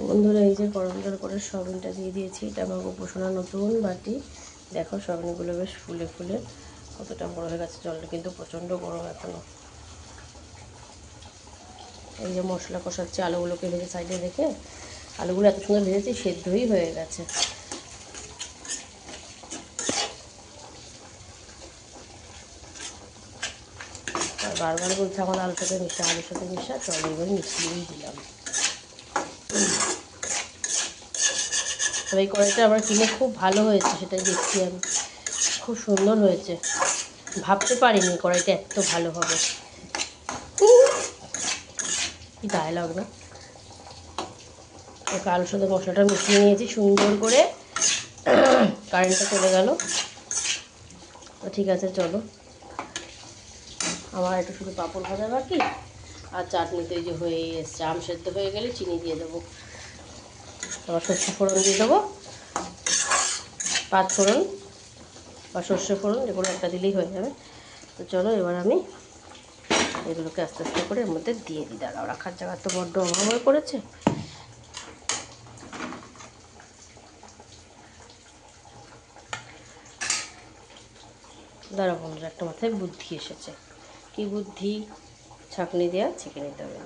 বন্ধুরা এই যে গরম জল করে সয়াবিনটা দিয়ে দিয়েছি। এটা আমার গোপোষণা নতুন বাটি। দেখো সয়াবিনগুলো বেশ ফুলে ফুলে কতটা বড় হয়ে গেছে। জলটা কিন্তু প্রচণ্ড গরম এখনও। এই যে মশলা কষাচ্ছি, আলুগুলোকে ভেজে সাইডে রেখে, আলুগুলো এত সুন্দর ভেজেছি সেদ্ধই হয়ে গেছে। আর বারবার বলছে আমার আলুর সাথে মিশা, আলুর সাথে মিশা। চলো এবার মিশিয়েই দিলাম। তবে এই কড়াইটা আমার কিনে খুব ভালো হয়েছে, সেটাই দেখছি আমি। খুব সুন্দর হয়েছে, ভাবতে পারিনি কড়াইটা এত ভালো হবে। কি ডায়লগ না। আলুর সাথে মশলাটা মিশিয়ে নিয়েছি সুন্দর করে। কারেন্টটা চলে গেল। তো ঠিক আছে, চলো আমার একটু শুধু পাঁপড় ভাজা বাকি, আর চাটনি তো এই যে হয়েই এসছে। আম সেদ্ধ হয়ে গেলে চিনি দিয়ে দেবো, আবার সর্ষে ফোড়ন দিয়ে দেবো, পাঁচ ফোড়ন বা সর্ষে ফোড়ন যে কোনো একটা দিলেই হয়ে যাবে। তো চলো এবার আমি এগুলোকে আস্তে আস্তে করে এর মধ্যে দিয়ে দিই। দাঁড়াও, রাখার জায়গা তো বড্ড অভাব হয়ে পড়েছে। দাঁড়াও বন্ধুরা, একটা মাথায় বুদ্ধি এসেছে। কি বুদ্ধি? ছাঁকনি দেওয়া ছেঁকে নিতে হবে।